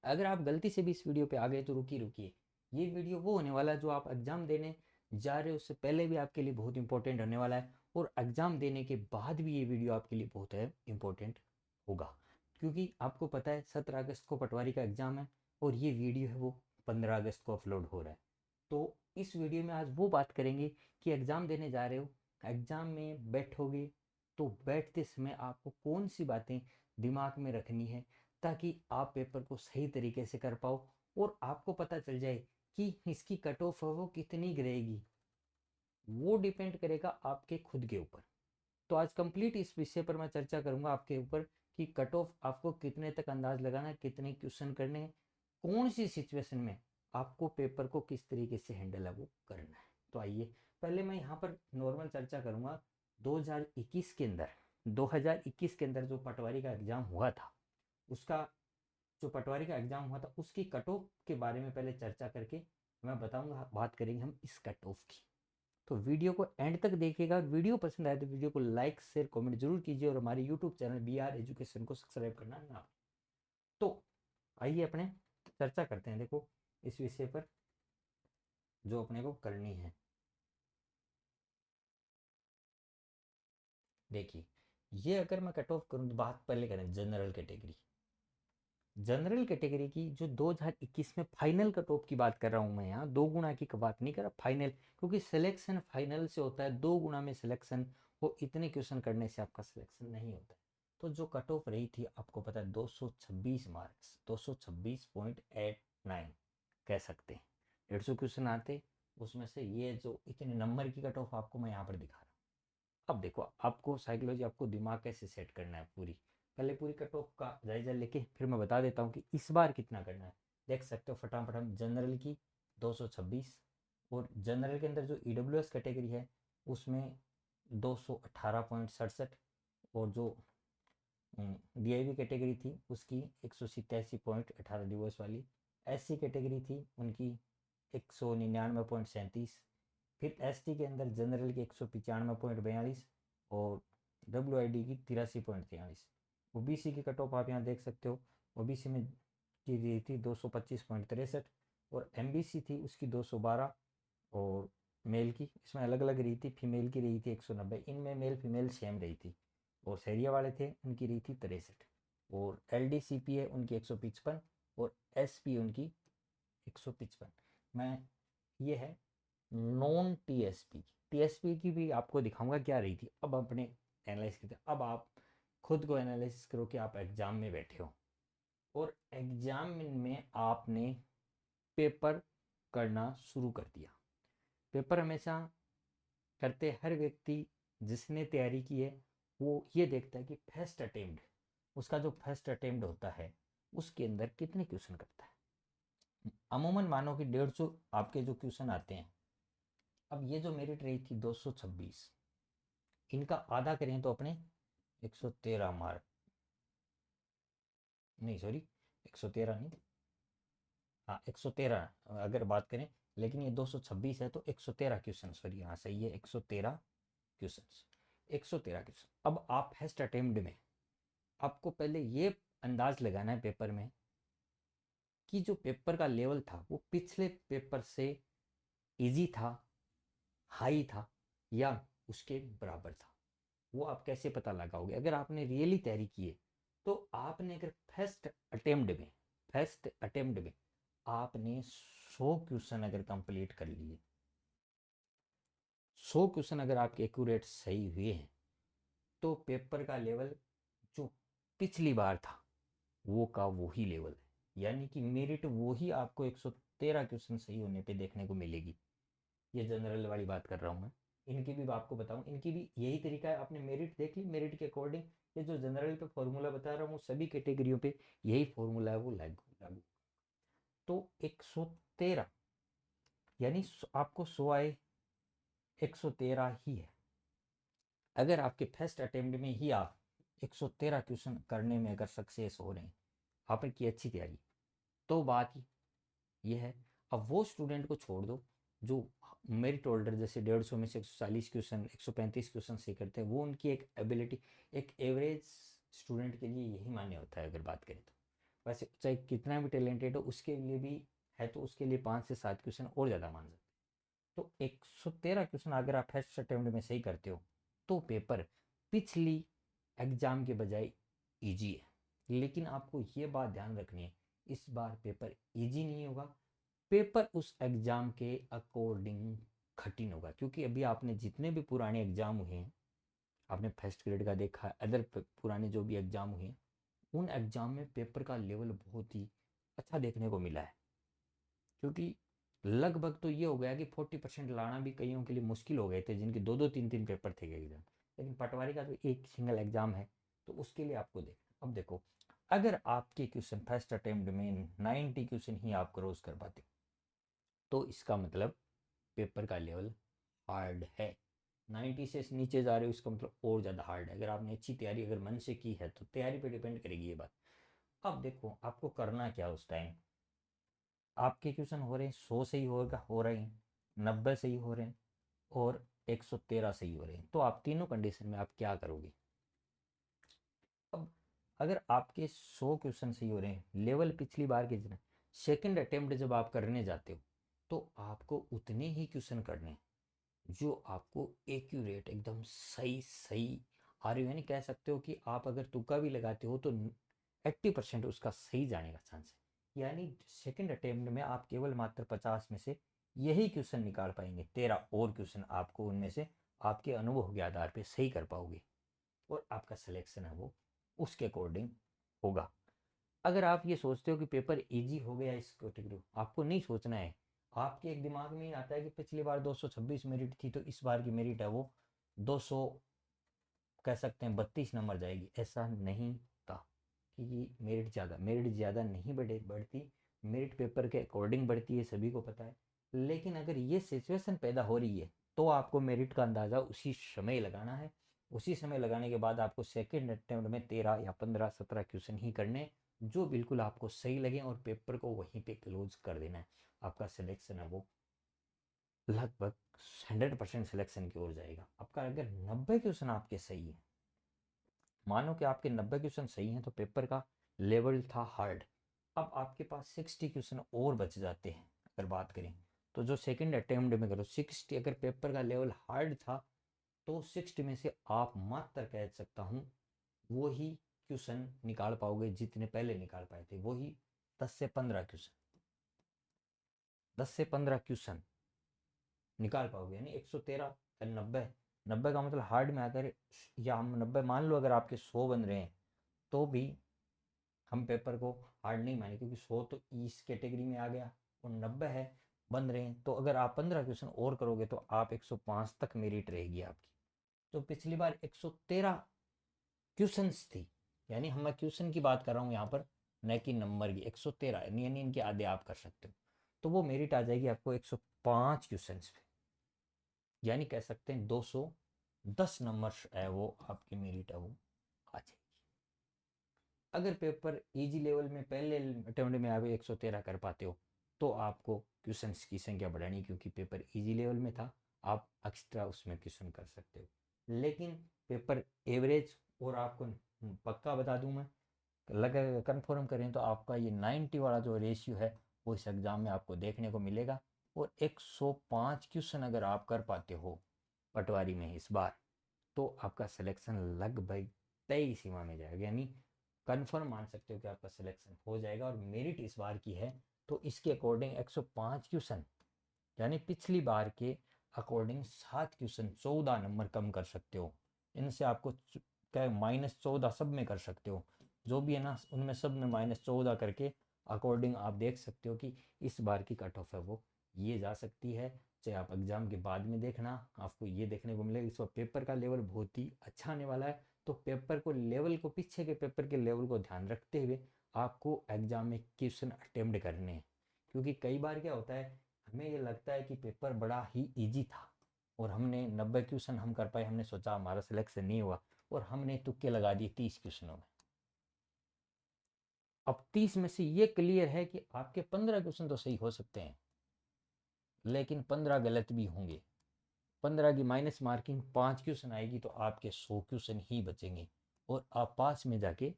अगर आप गलती से भी इस वीडियो पे आ गए तो रुकिए। ये वीडियो वो होने वाला है जो आप एग्ज़ाम देने जा रहे हो उससे पहले भी आपके लिए बहुत इंपॉर्टेंट होने वाला है, और एग्ज़ाम देने के बाद भी ये वीडियो आपके लिए बहुत है इंपॉर्टेंट होगा। क्योंकि आपको पता है 17 अगस्त को पटवारी का एग्ज़ाम है, और ये वीडियो है वो 15 अगस्त को अपलोड हो रहा है। तो इस वीडियो में आज वो बात करेंगे कि एग्ज़ाम देने जा रहे हो, एग्ज़ाम में बैठोगे तो बैठते समय आपको कौन सी बातें दिमाग में रखनी है, ताकि आप पेपर को सही तरीके से कर पाओ और आपको पता चल जाए कि इसकी कट ऑफ है वो कितनी गिरेगी। वो डिपेंड करेगा आपके खुद के ऊपर। तो आज कंप्लीट इस विषय पर मैं चर्चा करूंगा आपके ऊपर कि कट ऑफ आपको कितने तक अंदाज लगाना है, कितने क्वेश्चन करने हैं, कौन सी सिचुएशन में आपको पेपर को किस तरीके से हैंडल है वो करना है। तो आइए, पहले मैं यहाँ पर नॉर्मल चर्चा करूंगा 2021 के अंदर। 2021 के अंदर जो पटवारी का एग्जाम हुआ था, उसका जो पटवारी का एग्जाम हुआ था उसकी कट ऑफ के बारे में पहले चर्चा करके मैं बताऊंगा, बात करेंगे हम इस कट ऑफ की। तो वीडियो को एंड तक देखिएगा। वीडियो पसंद आए तो वीडियो को लाइक शेयर कमेंट जरूर कीजिए, और हमारे यूट्यूब चैनल BR एजुकेशन को सब्सक्राइब करना ना। तो आइए अपने चर्चा करते हैं, देखो इस विषय पर जो अपने को करनी है। देखिए, ये अगर मैं कट ऑफ करूँ तो बात पहले करें जनरल कैटेगरी। जनरल कैटेगरी की जो 2021 में फाइनल कट ऑफ की बात कर रहा हूँ मैं, यहाँ 2 गुना की बात नहीं कर रहा, फाइनल। क्योंकि सिलेक्शन फाइनल से होता है, 2 गुना में सिलेक्शन, वो इतने क्वेश्चन करने से आपका सिलेक्शन नहीं होता है। तो जो कट ऑफ रही थी आपको पता है 226 मार्क्स, 226.89 कह सकते हैं। 150 क्वेश्चन आते, उसमें से ये जो इतने नंबर की कट ऑफ आपको मैं यहाँ पर दिखा रहा हूँ। अब देखो, आपको साइकोलॉजी, आपको दिमाग कैसे सेट करना है पूरी, पहले पूरी कट ऑफ का जायजा लेके फिर मैं बता देता हूँ कि इस बार कितना करना है। देख सकते हो फटाफट हम जनरल की 226, और जनरल के अंदर जो EWS कैटेगरी है उसमें 218.67, और जो DIV कैटेगरी थी उसकी 187.18 डिवोर्स वाली, SC कैटेगरी थी उनकी 199.37, फिर ST के अंदर जनरल की 195.42, और WID की 83.43। OBC की कट ऑफ आप यहाँ देख सकते हो, OBC में की रही थी 225.63, और MBC थी उसकी 212, और मेल की इसमें अलग अलग रही थी, फीमेल की रही थी 190, इनमें मेल फीमेल सेम रही थी। और सैरिया वाले थे उनकी रही थी 63, और LDCP है उनकी 155, और SP उनकी 155। मैं ये है नॉन TSP की भी आपको दिखाऊंगा क्या रही थी। अब अपने एनालाइज करते, अब आप खुद को एनालिसिस करो कि आप एग्जाम में बैठे हो, और एग्जाम में आपने पेपर करना शुरू कर दिया। पेपर हमेशा करते हर व्यक्ति जिसने तैयारी की है वो ये देखता है कि फर्स्ट अटेम्प्ट, उसका जो फर्स्ट अटेम्प्ट होता है उसके अंदर कितने क्वेश्चन करता है। अमूमन मानो कि 150 आपके जो क्वेश्चन आते हैं। अब ये जो मेरिट रही थी 226, इनका आधा करें तो अपने 113 मार्क, नहीं सॉरी 113 नहीं, हाँ 113 अगर बात करें, लेकिन ये 226 है तो 113 क्वेश्चन, सॉरी हाँ सही है 113 क्वेश्चन, 113 क्वेश्चन। अब आप फर्स्ट अटेम्प्ट में आपको पहले ये अंदाज लगाना है पेपर में कि जो पेपर का लेवल था वो पिछले पेपर से इजी था, हाई था, या उसके बराबर था। वो आप कैसे पता लगाओगे? अगर आपने रियली तैयारी की है तो आपने अगर फर्स्ट अटेम्प्ट में आपने 100 क्वेश्चन अगर कंप्लीट कर लिए, 100 क्वेश्चन अगर आपके एक्यूरेट सही हुए हैं, तो पेपर का लेवल जो पिछली बार था वो का वो ही लेवल है, यानी कि मेरिट वो ही आपको 113 क्वेश्चन सही होने पे देखने को मिलेगी। ये जनरल वाली बात कर रहा हूँ मैं। इनकी भी आपको बताऊँ, इनकी भी यही तरीका है। आपने मेरिट देख ली, मेरिट के अकॉर्डिंग ये जो जनरल पे फॉर्मूला बता रहा हूँ सभी कैटेगरियों पे यही फॉर्मूला है वो लागू लागू। तो 113 यानी आपको 100 आए, 113 ही है। अगर आपके फर्स्ट अटेम्प्ट में ही आप 113 क्वेश्चन करने में अगर सक्सेस हो रहे हैं, आपने की अच्छी तैयारी, तो बात ये है। अब वो स्टूडेंट को छोड़ दो जो मेरिट होल्डर, जैसे 150 में से 140 क्वेश्चन 135 क्वेश्चन सही करते हैं, वो उनकी एक एबिलिटी, एक एवरेज स्टूडेंट के लिए यही मान्य होता है अगर बात करें तो। वैसे चाहे कितना भी टैलेंटेड हो उसके लिए भी है तो उसके लिए 5 से 7 क्वेश्चन और ज़्यादा मान सकते। तो 113 क्वेश्चन अगर आप फर्स्ट अटेम्प्ट में सही करते हो तो पेपर पिछली एग्जाम के बजाय इजी है। लेकिन आपको ये बात ध्यान रखनी है, इस बार पेपर इजी नहीं होगा, पेपर उस एग्जाम के अकॉर्डिंग कठिन होगा। क्योंकि अभी आपने जितने भी पुराने एग्जाम हुए हैं, आपने फर्स्ट ग्रेड का देखा, अदर पुराने जो भी एग्जाम हुए हैं, उन एग्जाम में पेपर का लेवल बहुत ही अच्छा देखने को मिला है। क्योंकि लगभग तो ये हो गया कि 40% लाना भी कईयों के लिए मुश्किल हो गए थे, जिनके 2-2 3-3 पेपर थे एग्जाम। लेकिन पटवारी का तो एक सिंगल एग्जाम है, तो उसके लिए आपको देखना। अब देखो, अगर आपके क्वेश्चन फर्स्ट अटेम्प्ट में 90 क्वेश्चन ही आप क्रॉस कर पाते तो इसका मतलब पेपर का लेवल हार्ड है। 90 से नीचे जा रहे हो इसका मतलब और ज़्यादा हार्ड है। अगर आपने अच्छी तैयारी अगर मन से की है तो तैयारी पे डिपेंड करेगी ये बात। अब देखो आपको करना क्या उस टाइम, आपके क्वेश्चन हो रहे हैं 100 सही होगा, हो रहे हैं 90 सही हो रहे हैं और 113 सही हो रहे हैं, तो आप तीनों कंडीशन में आप क्या करोगे। अब अगर आपके 100 क्वेश्चन सही हो रहे हैं, लेवल पिछली बार के जितना, सेकंड अटेम्प्ट जब आप करने जाते हो तो आपको उतने ही क्वेश्चन करने हैं जो आपको एक्यूरेट एकदम सही सही आ रही हो। यानी कह सकते हो कि आप अगर तुक्का भी लगाते हो तो 80% उसका सही जाने का चांस है। यानी सेकंड अटेम्प्ट में आप केवल मात्र 50 में से यही क्वेश्चन निकाल पाएंगे, 13 और क्वेश्चन आपको उनमें से आपके अनुभव के आधार पर सही कर पाओगे और आपका सिलेक्शन है वो उसके अकॉर्डिंग होगा। अगर आप ये सोचते हो कि पेपर इजी हो गया इस कैटेगरी, आपको नहीं सोचना है। आपके एक दिमाग में ही आता है कि पिछली बार 226 मेरिट थी तो इस बार की मेरिट है वो 200 कह सकते हैं 32 नंबर जाएगी। ऐसा नहीं था कि मेरिट ज़्यादा नहीं बढ़ती, मेरिट पेपर के अकॉर्डिंग बढ़ती है, सभी को पता है। लेकिन अगर ये सिचुएशन पैदा हो रही है तो आपको मेरिट का अंदाज़ा उसी समय लगाना है। उसी समय लगाने के बाद आपको सेकेंड अटेम्प्ट में 13 या 15-17 क्वेश्चन ही करने जो बिल्कुल आपको सही लगे और पेपर को वहीं पे क्लोज कर देना है। आपका सिलेक्शन है वो लगभग 100% सिलेक्शन की ओर जाएगा। आपका अगर 90 क्वेश्चन आपके सही है, मानो कि आपके 90 क्वेश्चन सही हैं तो पेपर का लेवल था हार्ड, अब आपके पास 60 क्वेश्चन और बच जाते हैं। अगर बात करें तो जो सेकंड अटेम्प्ट में करो 60, अगर पेपर का लेवल हार्ड था तो 60 में से आप मात्र कह सकता हूँ वही क्वेश्चन निकाल पाओगे जितने पहले निकाल पाए थे, वही 10 से 15 क्वेश्चन, 10 से 15 क्वेश्चन निकाल पाओगे। यानी 113 90, 90 का मतलब हार्ड में अगर, या हम 90 मान लो अगर आपके 100 बन रहे हैं तो भी हम पेपर को हार्ड नहीं माने, क्योंकि 100 तो इस कैटेगरी में आ गया और 90 है बन रहे हैं। तो अगर आप 15 क्वेश्चन और करोगे तो आप 105 तक मेरिट रहेगी आपकी। तो पिछली बार 113 क्वेश्चंस थी, यानी हम मैं क्वेश्चन की बात कर रहा हूँ यहाँ पर, न कि नंबर की। 113 यानी इनके आधे आप कर सकते हो, तो वो मेरिट आ जाएगी आपको 105 क्वेश्चन पे। यानी कह सकते हैं 210 नंबर है वो आपकी मेरिट है वो आ जाएगी। अगर पेपर इजी लेवल में पहले अटेम्प्ट में आप 113 कर पाते हो तो आपको क्वेश्चंस की संख्या बढ़ानी, क्योंकि पेपर इजी लेवल में था, आप एक्स्ट्रा उसमें क्वेश्चन कर सकते हो। लेकिन पेपर एवरेज, और आपको पक्का बता दूं मैं, लगा कन्फर्म करें तो आपका ये 90 वाला जो रेशियो है वो इस एग्ज़ाम में आपको देखने को मिलेगा। और 105 क्वेश्चन अगर आप कर पाते हो पटवारी में इस बार तो आपका सिलेक्शन लगभग तय सीमा में जाएगा। यानी कन्फर्म मान सकते हो कि आपका सिलेक्शन हो जाएगा। और मेरिट इस बार की है तो इसके अकॉर्डिंग 105 क्वेश्चन, यानी पिछली बार के अकॉर्डिंग 7 क्वेश्चन 14 नंबर कम कर सकते हो। इनसे आपको क्या -14 सब में कर सकते हो, जो भी है ना उनमें सब में -14 करके अकॉर्डिंग आप देख सकते हो कि इस बार की कट ऑफ है वो ये जा सकती है। चाहे आप एग्जाम के बाद में देखना, आपको ये देखने को मिलेगा इस बार पेपर का लेवल बहुत ही अच्छा आने वाला है। तो पेपर को लेवल को, पीछे के पेपर के लेवल को ध्यान रखते हुए आपको एग्जाम में क्वेश्चन अटेम्प्ट करने हैं। क्योंकि कई बार क्या होता है, हमें ये लगता है कि पेपर बड़ा ही इजी था और हमने 90 क्वेश्चन हम कर पाए, हमने सोचा हमारा सिलेक्शन नहीं हुआ और हमने तुक्के लगा दिए 30 क्वेश्चनों में। अब 30 में से ये क्लियर है कि आपके 15 क्वेश्चन तो सही हो सकते हैं लेकिन 15 गलत भी होंगे। 15 की माइनस मार्किंग 5 क्वेश्चन आएगी तो आपके 100 क्वेश्चन ही बचेंगे और आप पास में जाके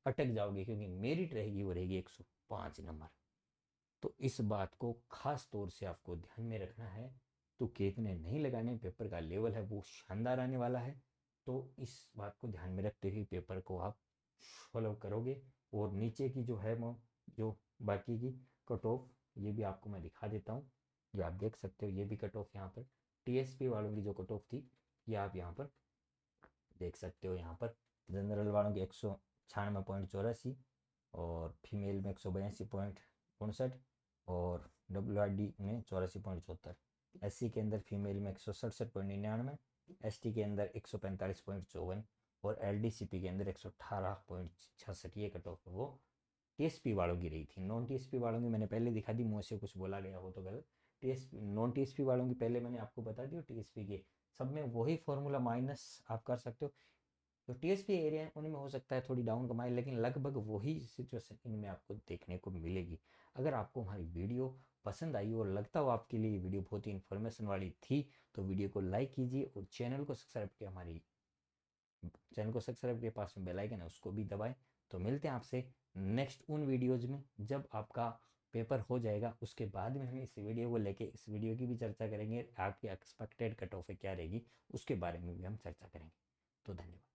अटक जाओगे, क्योंकि मेरिट रहेगी वो रहेगी 105 नंबर। तो इस बात को खास तौर से आपको ध्यान में रखना है। तो कितने नहीं लगाने, पेपर का लेवल है वो शानदार आने वाला है। तो इस बात को ध्यान में रखते हुए पेपर को आप फॉलो करोगे। और नीचे की जो है वो जो बाकी की कट ऑफ, ये भी आपको मैं दिखा देता हूँ। जो आप देख सकते हो ये भी कट ऑफ यहाँ पर टीएसपी वालों की जो कट ऑफ थी, ये आप यहाँ पर देख सकते हो। यहाँ पर जनरल वालों की 196.84 और फीमेल में 182.59 और WRD में 84.74। SC के अंदर फीमेल में 167.99, ST के अंदर 145.54 और LDCP के अंदर 118.66। ये कट ऑफ वो टीएसपी वालों की रही थी। नॉन टीएसपी वालों की मैंने पहले दिखा दी, मुँह से कुछ बोला गया हो तो गलत। टीएसपी नॉन टीएसपी वालों की पहले मैंने आपको बता दी, टीएसपी के सब में वही फॉर्मूला माइनस आप कर सकते हो। जो टीएसपी एरिया है उनमें हो सकता है थोड़ी डाउन कमाई, लेकिन लगभग वही सिचुएशन इनमें आपको देखने को मिलेगी। अगर आपको हमारी वीडियो पसंद आई और लगता हो आपके लिए वीडियो बहुत ही इन्फॉर्मेशन वाली थी, तो वीडियो को लाइक कीजिए और चैनल को सब्सक्राइब के पास में बेल आइकन है उसको भी दबाएं। तो मिलते हैं आपसे नेक्स्ट उन वीडियोज में जब आपका पेपर हो जाएगा। उसके बाद में हम इस वीडियो को लेके इस वीडियो की भी चर्चा करेंगे, आपकी एक्सपेक्टेड कट ऑफ क्या रहेगी उसके बारे में भी हम चर्चा करेंगे। तो धन्यवाद।